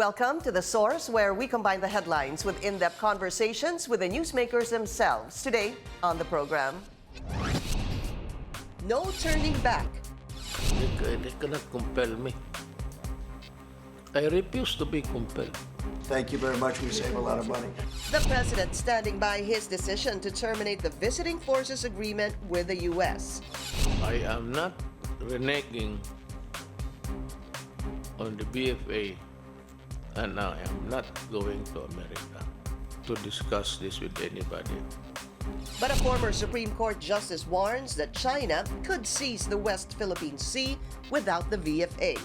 Welcome to The Source, where we combine the headlines with in-depth conversations with the newsmakers themselves. Today on the program, no turning back. They cannot compel me. I refuse to be compelled. Thank you very much. We save a lot of money. The president standing by his decision to terminate the visiting forces agreement with the U.S. I am not reneging on the BFA, and I am not going to America to discuss this with anybody. But a former Supreme Court justice warns that China could seize the West Philippine Sea without the VFA.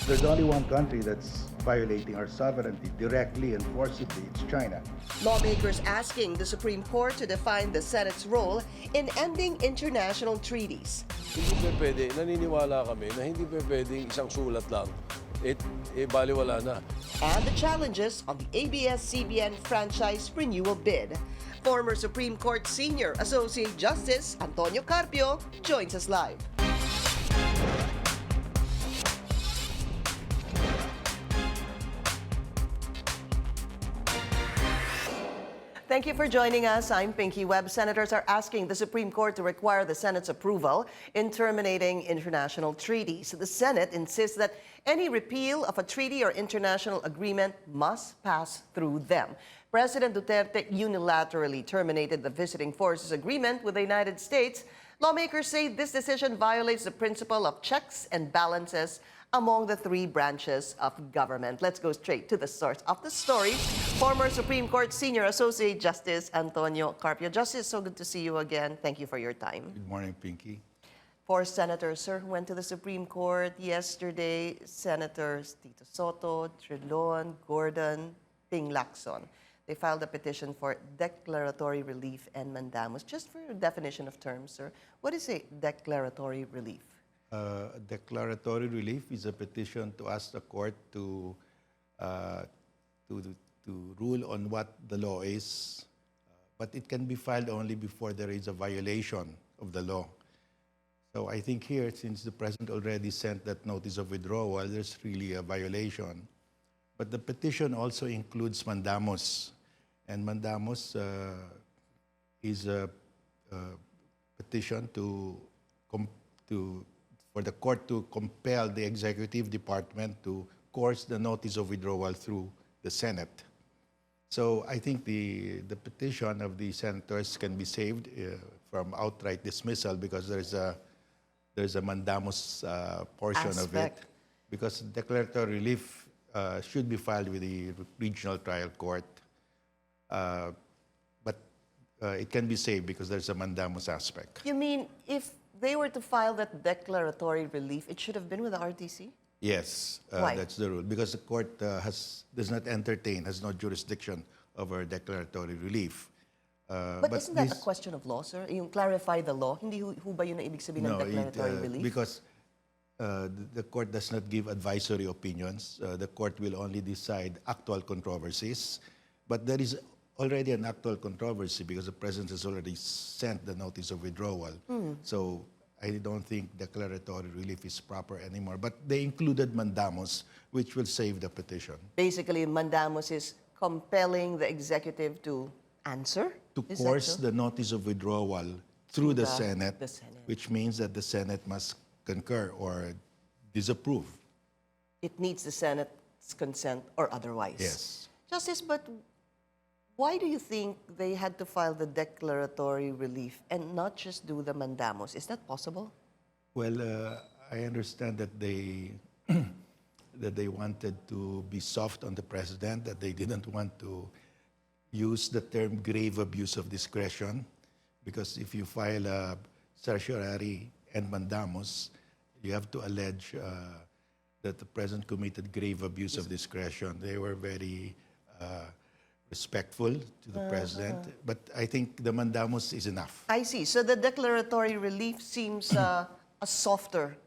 There's only one country that's violating our sovereignty directly and forcibly. It's China. Lawmakers asking the Supreme Court to define the Senate's role in ending international treaties. Hindi pa pwede, naniniwala kami na hindi pa pwedeng isang sulat lang, baliwala na. And the challenges on the ABS-CBN franchise renewal bid. Former Supreme Court Senior Associate Justice Antonio Carpio joins us live. Thank you for joining us. I'm Pinky Webb. Senators are asking the Supreme Court to require the Senate's approval in terminating international treaties. The Senate insists that any repeal of a treaty or international agreement must pass through them. President Duterte unilaterally terminated the visiting forces agreement with the United States. Lawmakers say this decision violates the principle of checks and balances among the three branches of government. Let's go straight to the source of the story. Former Supreme Court Senior Associate Justice Antonio Carpio. Justice, so good to see you again. Thank you for your time. Good morning, Pinky. Four senators, sir, who went to the Supreme Court yesterday. Senators Tito Soto, Trilon, Gordon, Ping Lacson. They filed a petition for declaratory relief and mandamus. Just for your definition of terms, sir, what is a declaratory relief? Declaratory relief is a petition to ask the court to rule on what the law is, but it can be filed only before there is a violation of the law. So I think here, since the president already sent that notice of withdrawal, there's really a violation. But the petition also includes mandamus, and mandamus is a petition for the court to compel the executive department to coerce the notice of withdrawal through the Senate. So I think the petition of the senators can be saved from outright dismissal because there's a mandamus portion of it. Because declaratory relief should be filed with the regional trial court, but it can be saved because there's a mandamus aspect. You mean if they were to file that declaratory relief, it should have been with the RTC? Yes, Why? that's the rule. Because the court does not entertain, has no jurisdiction over declaratory relief. But isn't that a question of law, sir? Yung clarify the law, hindi ho ba yun ang ibig sabihin ng declaratory relief? Because the court does not give advisory opinions. The court will only decide actual controversies. But there is already an actual controversy because the president has already sent the notice of withdrawal. So I don't think declaratory relief is proper anymore. But they included mandamus, which will save the petition. Basically, mandamus is compelling the executive to answer? To Is that coerce so? the notice of withdrawal through the Senate, the Senate. which means that the Senate must concur or disapprove. It needs the Senate's consent or otherwise. Yes. Justice, but why do you think they had to file the declaratory relief and not just do the mandamus? Is that possible? Well, I understand that they that they wanted to be soft on the president, that they didn't want to use the term grave abuse of discretion, because if you file a certiorari and mandamus, you have to allege that the president committed grave abuse of discretion. They were very respectful to the president, but I think the mandamus is enough. I see. So the declaratory relief seems a softer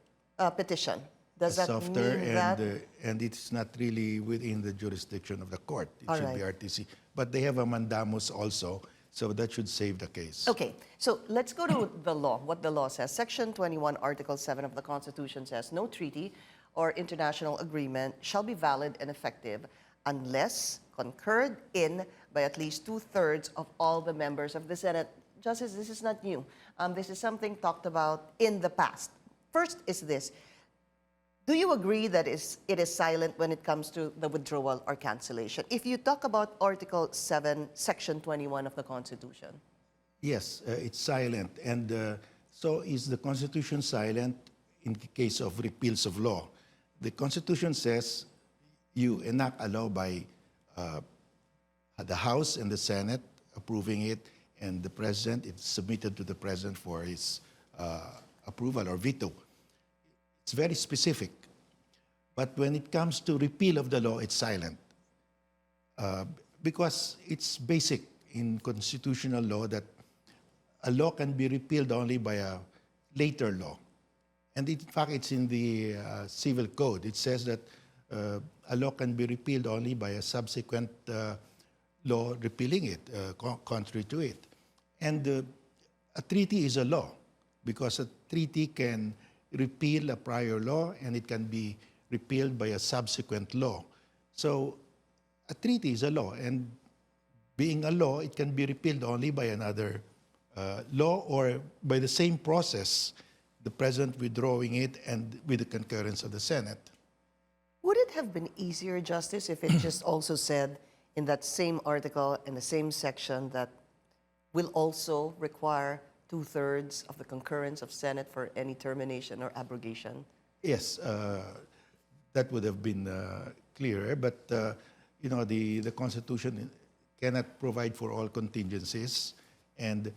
petition. Does that Softer mean that? and it's not really within the jurisdiction of the court. It All should be right. RTC. But they have a mandamus also, so that should save the case. Okay, so let's go to the law, what the law says. Section 21, Article 7 of the Constitution says, no treaty or international agreement shall be valid and effective unless concurred in by at least 2/3 of all the members of the Senate. Justice, this is not new. This is something talked about in the past. First is this. Do you agree that it is silent when it comes to the withdrawal or cancellation? If you talk about Article 7, Section 21 of the Constitution. Yes, it's silent. And so is the Constitution silent in the case of repeals of law? The Constitution says you enact a law by the House and the Senate approving it, and the President, it's submitted to the President for his approval or veto. It's very specific. But when it comes to repeal of the law, it's silent. Because it's basic in constitutional law that a law can be repealed only by a later law. And in fact, it's in the civil code. It says that a law can be repealed only by a subsequent law repealing it, contrary to it. And a treaty is a law because a treaty can repeal a prior law and it can be repealed by a subsequent law. So a treaty is a law, and being a law, it can be repealed only by another law or by the same process, the President withdrawing it and with the concurrence of the Senate. Would it have been easier, Justice, if it just also said in that same article, in the same section, that will also require 2/3 of the concurrence of Senate for any termination or abrogation? Yes, that would have been clearer, but you know, the Constitution cannot provide for all contingencies, and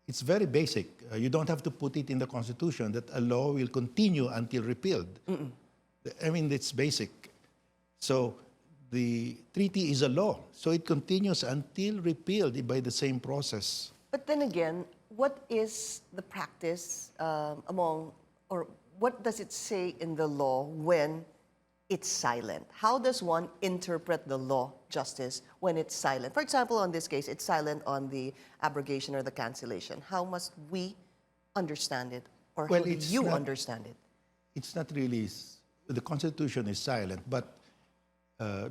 it's very basic. You don't have to put it in the Constitution that a law will continue until repealed. I mean, it's basic. So the treaty is a law, so it continues until repealed by the same process. But then again, what is the practice among, or what does it say in the law when it's silent? How does one interpret the law, Justice, when it's silent? For example, in this case, it's silent on the abrogation or the cancellation. How must we understand it, or Well, how do it's you not- understand it? It's not really, the Constitution is silent, but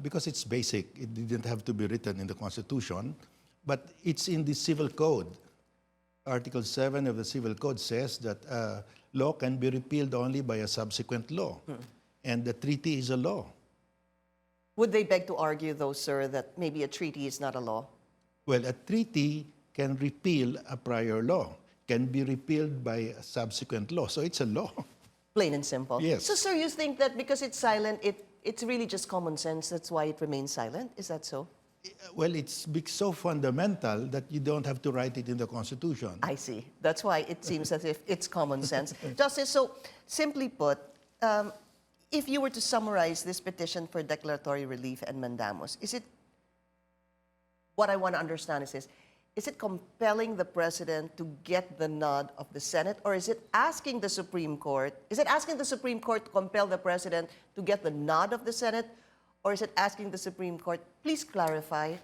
because it's basic, it didn't have to be written in the Constitution, but it's in the Civil Code. Article 7 of the Civil Code says that law can be repealed only by a subsequent law, and the treaty is a law. Would they beg to argue, though, sir, that maybe a treaty is not a law? Well, a treaty can repeal a prior law, can be repealed by a subsequent law, so it's a law. Plain and simple. Yes. So, sir, you think that because it's silent, it's really just common sense, that's why it remains silent? Is that so? Well, it's so fundamental that you don't have to write it in the Constitution. I see. That's why it seems as if it's common sense. Justice, so simply put, if you were to summarize this petition for declaratory relief and mandamus, what I want to understand is this, is it compelling the President to get the nod of the Senate, or is it asking the Supreme Court to compel the President to get the nod of the Senate, or is it asking the Supreme Court, please clarify,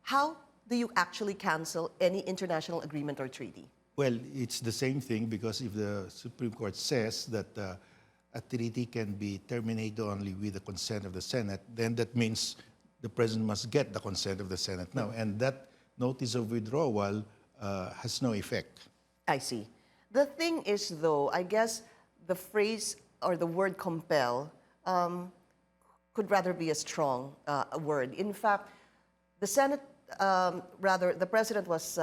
how do you actually cancel any international agreement or treaty? Well, it's the same thing, because if the Supreme Court says that a treaty can be terminated only with the consent of the Senate, then that means the President must get the consent of the Senate now, and that notice of withdrawal has no effect. I see. The thing is, though, I guess the phrase or the word compel could rather be a strong word. In fact, the Senate, the President was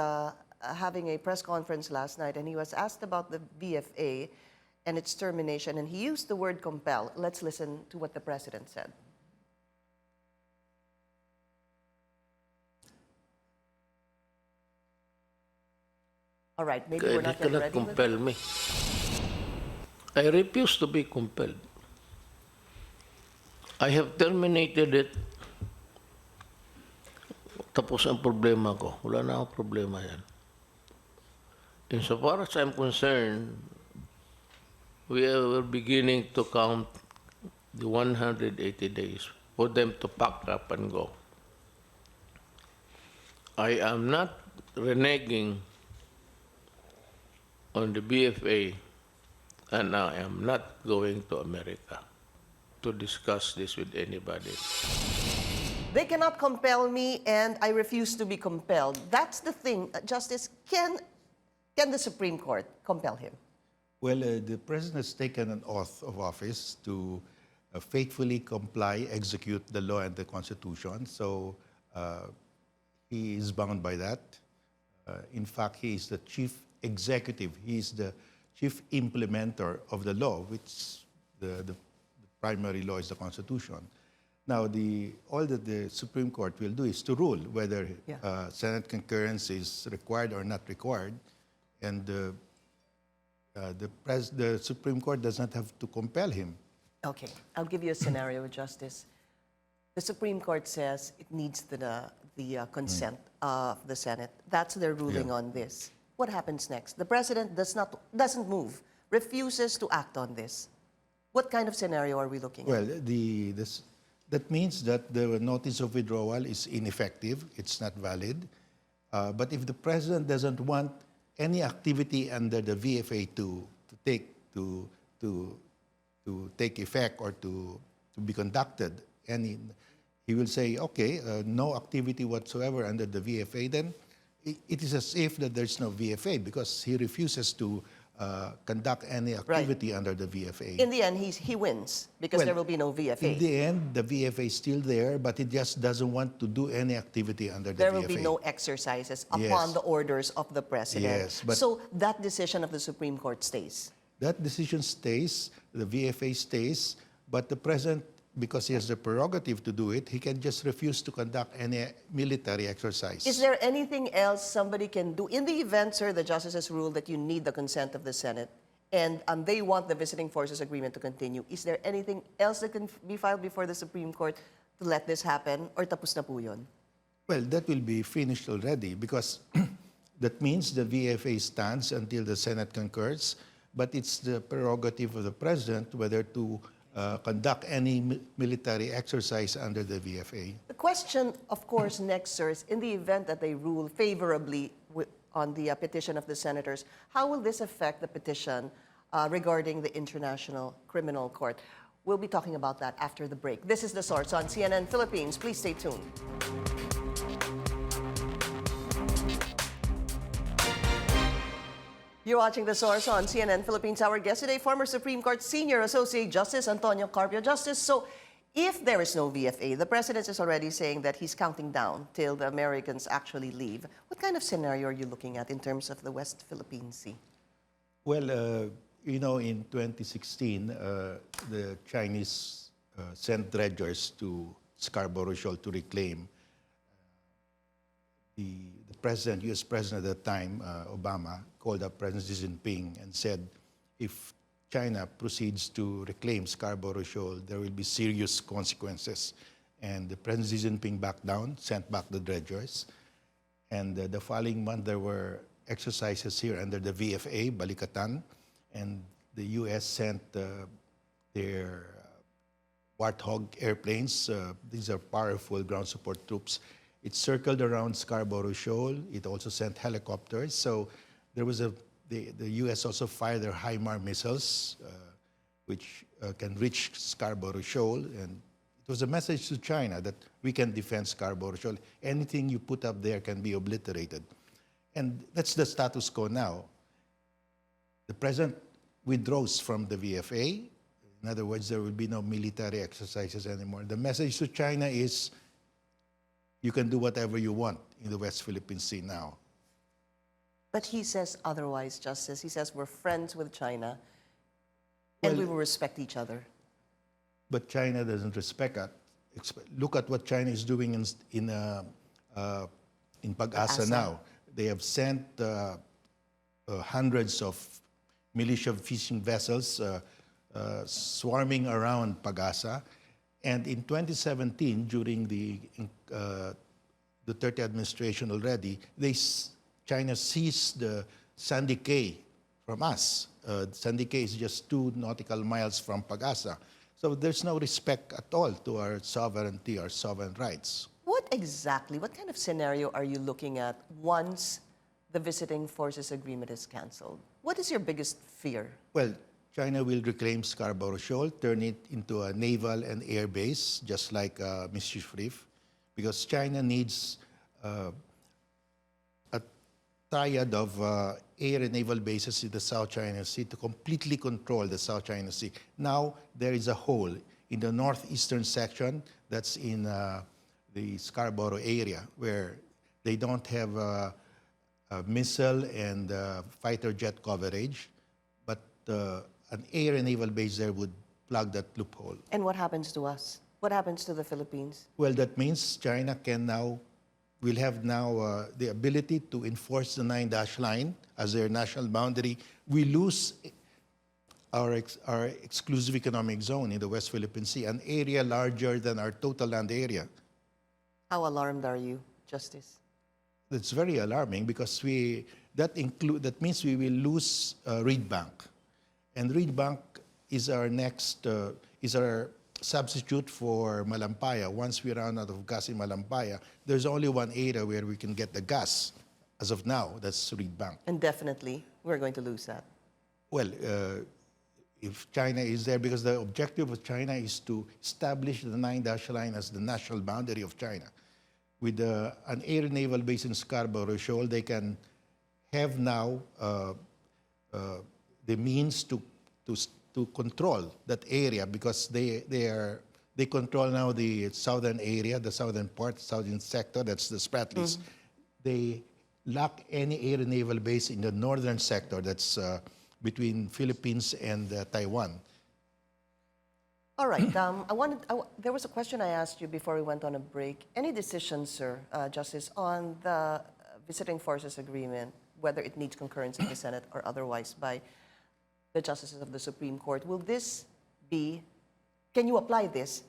having a press conference last night, and he was asked about the BFA and its termination, and he used the word compel. Let's listen to what the President said. All right, maybe we're They not yet cannot ready with compel me. I refuse to be compelled. I have terminated it. Tapos ang problema ko. Wala na akong problema yan. Insofar as I'm concerned, we are beginning to count the 180 days for them to pack up and go. I am not reneging on the BFA, and I am not going to America. to discuss this with anybody. They cannot compel me, and I refuse to be compelled. That's the thing, Justice. Can the Supreme Court compel him? Well, the president has taken an oath of office to faithfully comply, execute the law and the Constitution. So he is bound by that. In fact, he is the chief executive. He is the chief implementer of the law, which the primary law is the Constitution. Now, all that the Supreme Court will do is to rule whether Senate concurrence is required or not required. And the Supreme Court does not have to compel him. Okay, I'll give you a scenario, Justice. The Supreme Court says it needs the consent of the Senate. That's their ruling on this. What happens next? The president doesn't move, refuses to act on this. What kind of scenario are we looking Well, at? that means that the notice of withdrawal is ineffective. It's not valid. But if the president doesn't want any activity under the VFA to take effect or to be conducted, he will say, okay, no activity whatsoever under the VFA, then it is as if that there's no VFA because he refuses to conduct any activity under the VFA. In the end, he wins because Well, there will be no VFA. In the end, the VFA is still there, but it just doesn't want to do any activity under the There VFA. will be no exercises upon Yes. the orders of the president. Yes, but- so that decision of the Supreme Court stays. That decision stays, the VFA stays, but the president, because he has the prerogative to do it, he can just refuse to conduct any military exercise. Is there anything else somebody can do? In the event, sir, the justices rule that you need the consent of the Senate and they want the visiting forces agreement to continue, is there anything else that can be filed before the Supreme Court to let this happen? Or tapos na po yun? Well, that will be finished already because that means the VFA stands until the Senate concurs, but it's the prerogative of the president whether to conduct any military exercise under the VFA. The question, of course, next, sir, is in the event that they rule favorably on the petition of the senators, how will this affect the petition regarding the International Criminal Court? We'll be talking about that after the break. This is The Source on CNN Philippines. Please stay tuned. You're watching The Source on CNN Philippines. Our guest today, former Supreme Court Senior Associate Justice Antonio Carpio. Justice, so if there is no VFA, the president is already saying that he's counting down till the Americans actually leave. What kind of scenario are you looking at in terms of the West Philippine Sea? Well, in 2016, the Chinese sent dredgers to Scarborough Shoal to reclaim. The president, U.S. president at the time, Obama, called up President Xi Jinping and said, if China proceeds to reclaim Scarborough Shoal, there will be serious consequences. And the President Xi Jinping backed down, sent back the dredgers. And the following month, there were exercises here under the VFA, Balikatan, and the U.S. sent their Warthog airplanes. These are powerful ground support troops. It circled around Scarborough Shoal. It also sent helicopters. So there was the U.S. also fired their HIMARS missiles, which can reach Scarborough Shoal. And it was a message to China that we can defend Scarborough Shoal. Anything you put up there can be obliterated. And that's the status quo now. The president withdraws from the VFA. In other words, there will be no military exercises anymore. The message to China is, you can do whatever you want in the West Philippine Sea now. But he says otherwise, Justice. He says we're friends with China and we will respect each other. But China doesn't respect that. Look at what China is doing in Pag-asa now. They have sent hundreds of militia fishing vessels swarming around Pag-asa. And in 2017, during the Duterte administration already, China seized the Sandy Cay from us. Sandy Cay is just 2 nautical miles from Pag-asa. So there's no respect at all to our sovereignty, our sovereign rights. What kind of scenario are you looking at once the visiting forces agreement is canceled? What is your biggest fear? Well, China will reclaim Scarborough Shoal, turn it into a naval and air base, just like Mischief Reef, because China needs a triad of air and naval bases in the South China Sea to completely control the South China Sea. Now there is a hole in the northeastern section that's in the Scarborough area where they don't have a missile and fighter jet coverage, but an air and naval base there would plug that loophole. And what happens to us? What happens to the Philippines? Well, that means China will have now the ability to enforce the 9-dash line as their national boundary. We lose our exclusive economic zone in the West Philippine Sea, an area larger than our total land area. How alarmed are you, Justice? That's very alarming because that means we will lose Reed Bank, and Reed Bank is our substitute for Malampaya. Once we run out of gas in Malampaya, there's only one area where we can get the gas as of now. That's Reed Bank. And definitely, we're going to lose that. Well, if China is there, because the objective of China is to establish the 9-dash line as the national boundary of China. With an air naval base in Scarborough Shoal, they can have now the means to control that area, because they control now the southern area, the southern part, southern sector. That's the Spratlys. They lack any air naval base in the northern sector. That's between Philippines and Taiwan. All right. There was a question I asked you before we went on a break. Any decisions, sir, Justice, on the visiting forces agreement, whether it needs concurrence in the Senate or otherwise by the justices of the Supreme Court? Will this be, can you apply this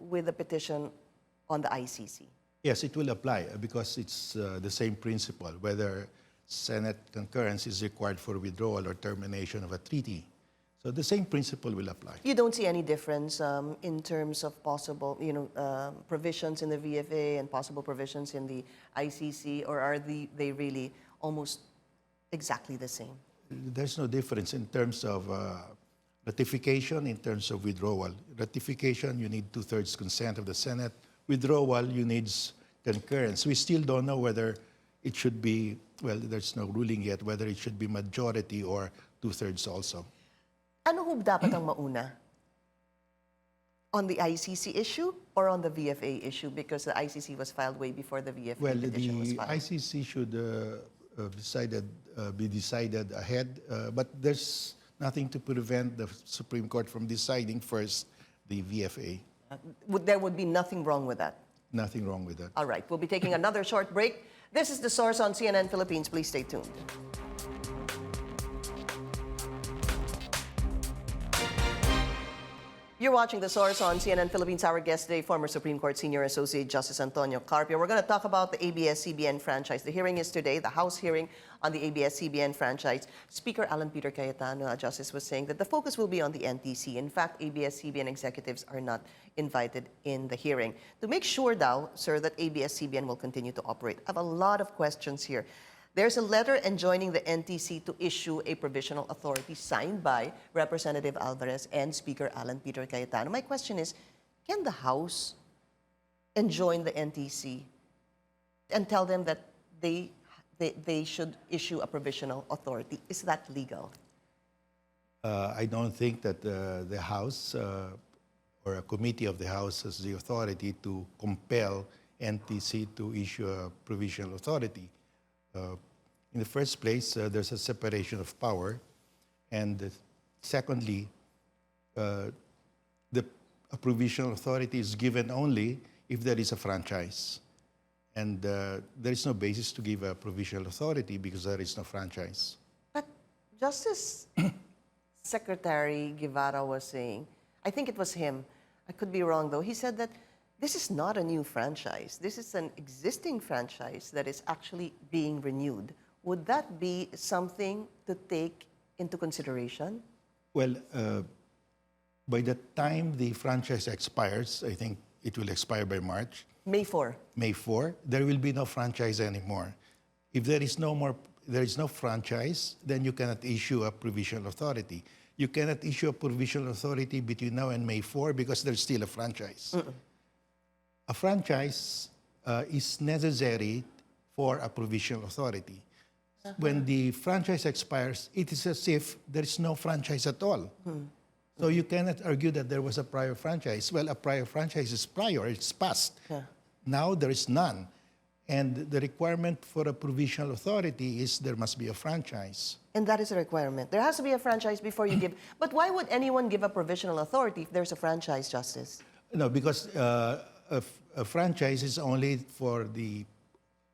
with a petition on the ICC? Yes, it will apply because it's the same principle, whether Senate concurrence is required for withdrawal or termination of a treaty. So the same principle will apply. You don't see any difference in terms of possible, provisions in the VFA and possible provisions in the ICC, or are they really almost exactly the same? There's no difference in terms of ratification, in terms of withdrawal. Ratification, you need 2/3 consent of the Senate. Withdrawal, you need concurrence. We still don't know whether it should be, well, there's no ruling yet, whether it should be majority or 2/3 also. Ano ho dapat ang mauna? On the ICC issue or on the VFA issue? Because the ICC was filed way before the VFA Well, petition was the filed. ICC should be decided ahead, but there's nothing to prevent the Supreme Court from deciding first the VFA. There would be nothing wrong with that. Nothing wrong with that. All right, we'll be taking another short break. This is The Source on CNN Philippines. Please stay tuned. You're watching The Source on CNN Philippines. Our guest today, former Supreme Court Senior Associate Justice Antonio Carpio. We're going to talk about the ABS-CBN franchise. The hearing is today, the House hearing on the ABS-CBN franchise. Speaker Alan Peter Cayetano, Justice, was saying that the focus will be on the NTC. In fact, ABS-CBN executives are not invited in the hearing. To make sure now, sir, that ABS-CBN will continue to operate, I have a lot of questions here. There's a letter enjoining the NTC to issue a provisional authority signed by Representative Alvarez and Speaker Alan Peter Cayetano. My question is, can the House enjoin the NTC and tell them that they should issue a provisional authority? Is that legal? I don't think that the House or a committee of the House has the authority to compel NTC to issue a provisional authority. In the first place, there's a separation of power, and secondly, a provisional authority is given only if there is a franchise. And there is no basis to give a provisional authority because there is no franchise. But Justice Secretary Guevara was saying, I think it was him, I could be wrong though, he said that this is not a new franchise. This is an existing franchise that is actually being renewed. Would that be something to take into consideration? Well, by the time the franchise expires, I think it will expire by March. May 4. May 4, there will be no franchise anymore. If there is no franchise, then you cannot issue a provisional authority. you cannot issue a provisional authority between now and May 4 because there's still a franchise. A franchise is necessary for a provisional authority. When the franchise expires, it is as if there is no franchise at all. So you cannot argue that there was a prior franchise. Well, a prior franchise is prior, it's past. Now there is none. And the requirement for a provisional authority is there must be a franchise. And that is a requirement. There has to be a franchise before you give. But why would anyone give a provisional authority if there's a franchise, Justice? No, because a franchise is only for the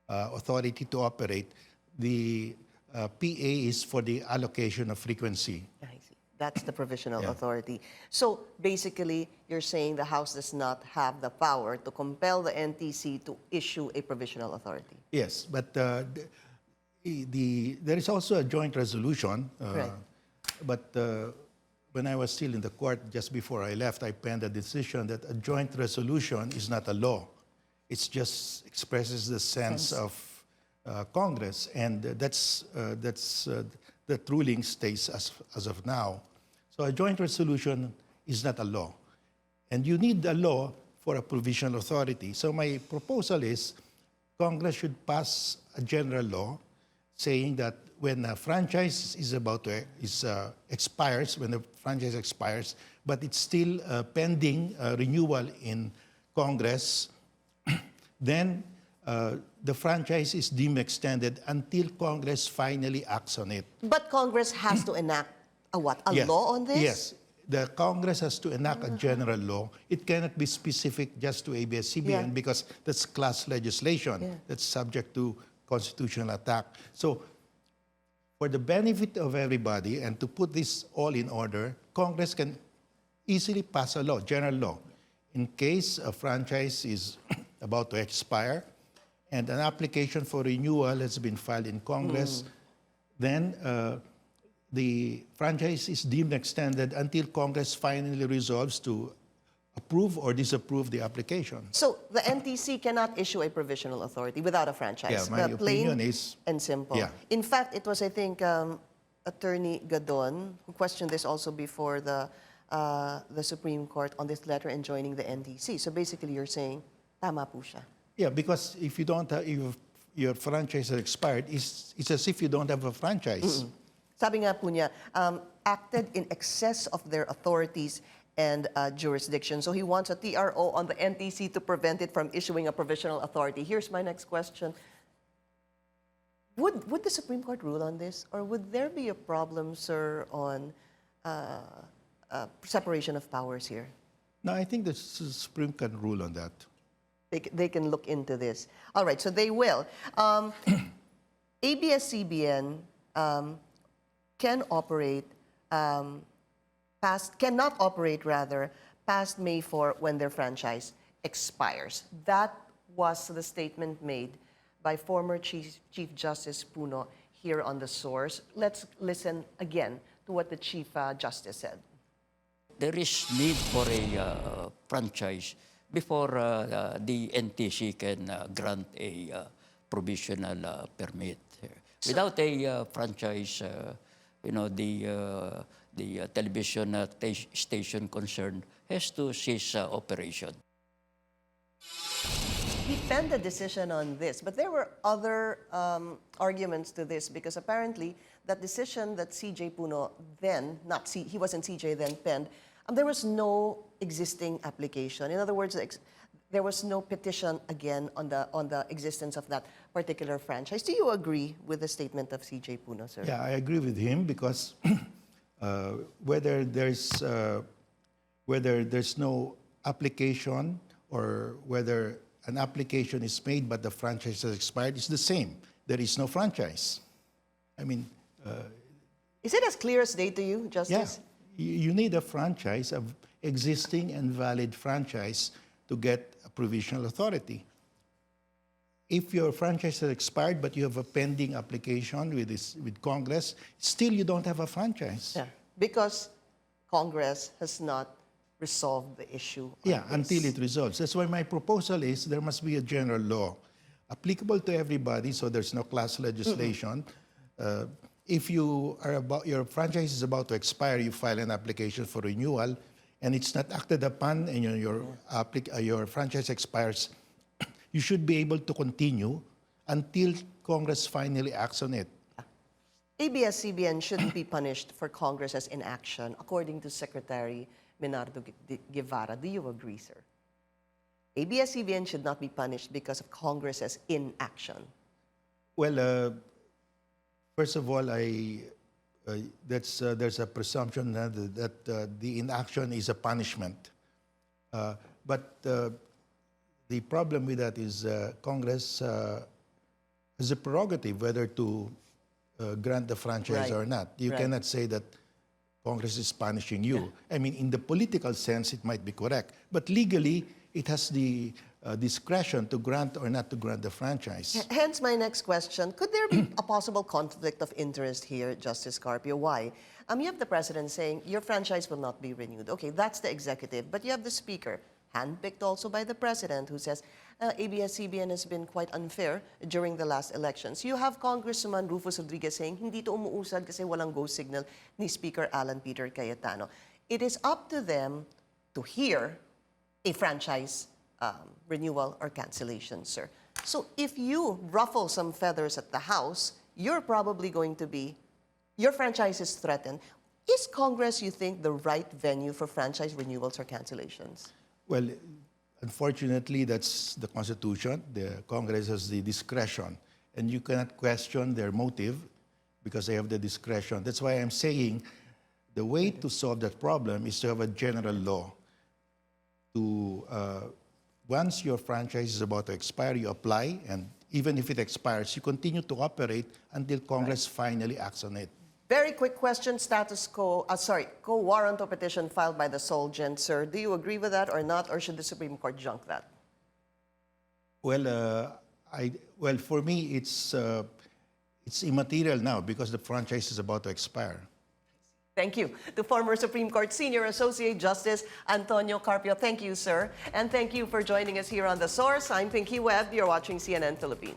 authority to operate. The PA is for the allocation of frequency. I see. That's the provisional authority. So basically, you're saying the House does not have the power to compel the NTC to issue a provisional authority. Yes, but there is also a joint resolution. Right. But when I was still in the court, just before I left, I penned a decision that a joint resolution is not a law. It just expresses the sense of Congress, and that ruling stays as of now. So a joint resolution is not a law. And you need a law for a provisional authority. So my proposal is Congress should pass a general law saying that when a franchise expires, when the franchise expires, but it's still pending renewal in Congress, then the franchise is deemed extended until Congress finally acts on it. But Congress has to enact a what? A Yes. law on this? Yes. The Congress has to enact a general law. It cannot be specific just to ABS-CBN because that's class legislation that's subject to constitutional attack. So for the benefit of everybody and to put this all in order, Congress can easily pass a law, general law. In case a franchise is about to expire and an application for renewal has been filed in Congress, then the franchise is deemed extended until Congress finally resolves to approve or disapprove the application. So the NTC cannot issue a provisional authority without a franchise. Yeah, my The plain opinion is- and simple. Yeah. In fact, it was, I think, Attorney Gadon who questioned this also before the Supreme Court on this letter enjoining the NTC. So basically, you're saying, tama po siya. Yeah, because if you don't have, if your franchise has expired, it's as if you don't have a franchise. Sabi nga po niya, acted in excess of their authorities and jurisdiction. So he wants a TRO on the NTC to prevent it from issuing a provisional authority. Here's my next question. Would the Supreme Court rule on this? Or would there be a problem, sir, on separation of powers here? No, I think the Supreme can rule on that. They can look into this. All right, so they will. ABS-CBN cannot operate past May 4 when their franchise expires. That was the statement made by former Chief Justice Puno here on The Source. Let's listen again to what the Chief Justice said. There is need for a franchise before the NTC can grant a provisional permit. Without a franchise, the television station concerned has to cease operation. He penned a decision on this, but there were other arguments to this because apparently that decision that CJ Puno then, he wasn't CJ then, penned, there was no existing application. In other words, there was no petition again on the existence of that particular franchise. Do you agree with the statement of CJ Puno, sir? Yeah, I agree with him because whether there's no application or whether an application is made but the franchise has expired, it's the same. There is no franchise. I mean... is it as clear as day to you, Justice? Yeah. You need a franchise, an existing and valid franchise to get a provisional authority. If your franchise has expired but you have a pending application with Congress, still you don't have a franchise. Yeah, because Congress has not resolved the issue. Yeah, until it resolves. That's why my proposal is there must be a general law applicable to everybody so there's no class legislation. if your franchise is about to expire, you file an application for renewal, and it's not acted upon, and your franchise expires, you should be able to continue until Congress finally acts on it. ABS-CBN shouldn't be punished for Congress's inaction, according to Secretary Menardo Guevara. Do you agree, sir? ABS-CBN should not be punished because of Congress's inaction. Well, first of all, there's a presumption that the inaction is a punishment. But the problem with that is Congress has a prerogative whether to grant the franchise Right. or not. You Right. cannot say that Congress is punishing you. I mean, in the political sense, it might be correct. But legally, it has the discretion to grant or not to grant the franchise. Hence my next question. Could there be a possible conflict of interest here, Justice Carpio? Why? You have the president saying your franchise will not be renewed. Okay, that's the executive. But you have the speaker, handpicked also by the president, who says ABS-CBN has been quite unfair during the last elections. You have Congressman Rufus Rodriguez saying hindi to umuusad kasi walang go signal ni Speaker Alan Peter Cayetano. It is up to them to hear a franchise renewal or cancellation, sir. So if you ruffle some feathers at the House, you're probably going to be, your franchise is threatened. Is Congress, you think, the right venue for franchise renewals or cancellations? Well, unfortunately, that's the Constitution. The Congress has the discretion, and you cannot question their motive because they have the discretion. That's why I'm saying the way to solve that problem is to have a general law. Once your franchise is about to expire, you apply, and even if it expires, you continue to operate until Congress finally acts on it. Very quick question, co-warranto petition filed by the Solgen, sir. Do you agree with that or not, or should the Supreme Court junk that? Well, for me, it's immaterial now because the franchise is about to expire. Thank you. To former Supreme Court Senior Associate Justice Antonio Carpio. Thank you, sir. And thank you for joining us here on The Source. I'm Pinky Webb. You're watching CNN Philippines.